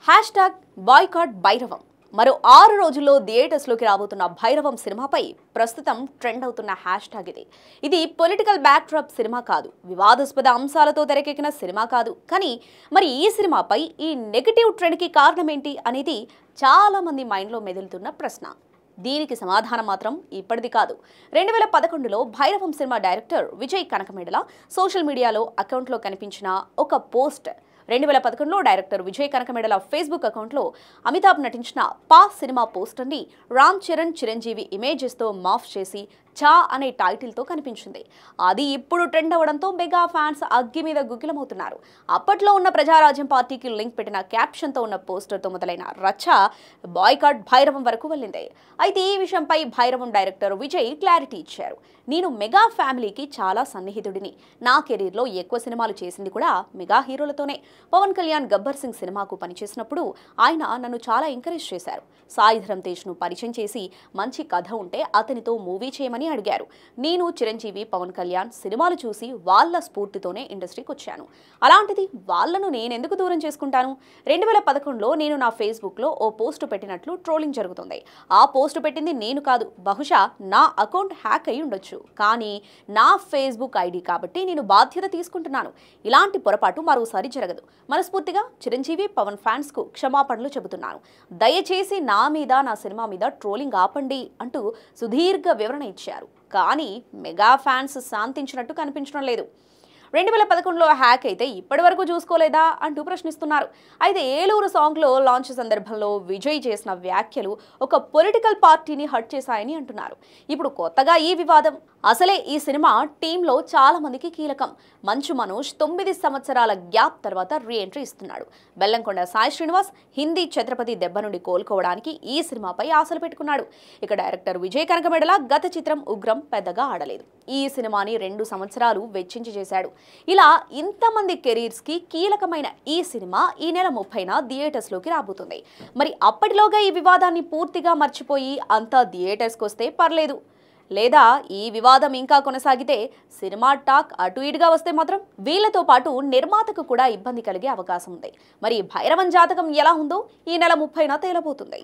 Boycott Bhairavam మరో 6 రోజుల్లో థియేటర్స్లోకి రాబోతున్న భైరవం సినిమాపై ప్రస్తుతం ట్రెండ్ అవుతున్న హ్యాష్ట్యాగ్ ఇది పొలిటికల్ బ్యాక్డ్రాప్ సినిమా కాదు, వివాదాస్పద అంశాలతో తెరకెక్కిన సినిమా కాదు. కానీ మరి ఈ సినిమాపై ఈ నెగటివ్ ట్రెండ్కి కారణం ఏంటి అనేది చాలా మంది మైండ్లో మెదులుతున్న ప్రశ్న. దీనికి సమాధానం మాత్రం ఇప్పటిది కాదు. 2011లో భైరవం సినిమా డైరెక్టర్ విజయ్ కనకమేడల సోషల్ మీడియాలో అకౌంట్లో కనిపించిన ఒక పోస్ట్. 2011లో డైరెక్టర్ విజయ్ కనకమేడల ఫేస్బుక్ అకౌంట్లో అమితాబ్ నటించిన పా సినిమా పోస్టర్ని రామ్ చరణ్ చిరంజీవి ఇమేజెస్తో మాఫ్ చేసి చా అనే టైటిల్తో కనిపించింది. అది ఇప్పుడు ట్రెండ్ అవ్వడంతో మెగా ఫ్యాన్స్ అగ్గి మీద గుగ్గిలమవుతున్నారు. అప్పట్లో ఉన్న ప్రజారాజ్యం పార్టీకి లింక్ పెట్టిన క్యాప్షన్తో ఉన్న పోస్టర్తో మొదలైన రచ్చ బాయ్కాట్ భైరవం వరకు వెళ్ళింది. అయితే ఈ విషయంపై భైరవం డైరెక్టర్ విజయ్ క్లారిటీ ఇచ్చారు. నేను మెగా ఫ్యామిలీకి చాలా సన్నిహితుడిని. నా కెరీర్లో ఎక్కువ సినిమాలు చేసింది కూడా మెగా హీరోలతోనే. పవన్ కళ్యాణ్ గబ్బర్ సింగ్ సినిమాకు పనిచేసినప్పుడు ఆయన నన్ను చాలా ఎంకరేజ్ చేశారు. సాయి ధరమ్ తేజ్ను పరిచయం చేసి మంచి కథ ఉంటే అతనితో మూవీ చేయమని అడిగారు. నేను చిరంజీవి పవన్ కళ్యాణ్ సినిమాలు చూసి వాళ్ళ స్ఫూర్తితోనే ఇండస్ట్రీకి వచ్చాను. అలాంటిది వాళ్ళను నేనెందుకు దూరం చేసుకుంటాను? 2011లో నేను నా ఫేస్బుక్లో ఓ పోస్టు పెట్టినట్లు ట్రోలింగ్ జరుగుతుంది. ఆ పోస్టు పెట్టింది నేను కాదు, బహుశా నా అకౌంట్ హ్యాక్ అయి ఉండొచ్చు. కానీ నా ఫేస్బుక్ ఐడి కాబట్టి నేను బాధ్యత తీసుకుంటున్నాను. ఇలాంటి పొరపాటు మరోసారి జరగదు. మనస్ఫూర్తిగా చిరంజీవి పవన్ ఫ్యాన్స్కు క్షమాపణలు చెబుతున్నాను. దయచేసి నా మీద నా సినిమా మీద ట్రోలింగ్ ఆపండి అంటూ సుదీర్ఘ వివరణ ఇచ్చారు. కానీ మెగా ఫ్యాన్స్ శాంతించినట్టు కనిపించడం లేదు. 2011లో హ్యాక్ అయితే ఇప్పటి వరకు చూసుకోలేదా అంటూ ప్రశ్నిస్తున్నారు. అయితే ఏలూరు సాంగ్లో లాంచ్ సందర్భంలో విజయ్ చేసిన వ్యాఖ్యలు ఒక పొలిటికల్ పార్టీని హర్ట్ చేశాయని అంటున్నారు. ఇప్పుడు కొత్తగా ఈ వివాదం. అసలే ఈ సినిమా టీంలో చాలా మందికి కీలకం. మంచు మనోజ్ 9 సంవత్సరాల గ్యాప్ తర్వాత రీ ఎంట్రీ ఇస్తున్నాడు. బెల్లంకొండ సాయి శ్రీనివాస్ హిందీ ఛత్రపతి దెబ్బ నుండి కోలుకోవడానికి ఈ సినిమాపై ఆశలు పెట్టుకున్నాడు. ఇక డైరెక్టర్ విజయ్ కనకమేడల గత చిత్రం ఉగ్రం పెద్దగా ఆడలేదు. ఈ సినిమాని 2 సంవత్సరాలు వెచ్చించి చేశాడు. ఇలా ఇంతమంది కెరీర్స్కి కీలకమైన ఈ సినిమా ఈ నెల 30న థియేటర్స్లోకి రాబోతుంది. మరి అప్పటిలోగా ఈ వివాదాన్ని పూర్తిగా మర్చిపోయి అంతా థియేటర్స్కి వస్తే పర్లేదు. లేదా ఈ వివాదం ఇంకా కొనసాగితే సినిమా టాక్ అటు ఇటుగా వస్తే మాత్రం వీళ్లతో పాటు నిర్మాతకు కూడా ఇబ్బంది కలిగే అవకాశం ఉంది. మరి భైరవం జాతకం ఎలా ఉందో ఈ నెల 30న తేలబోతుంది.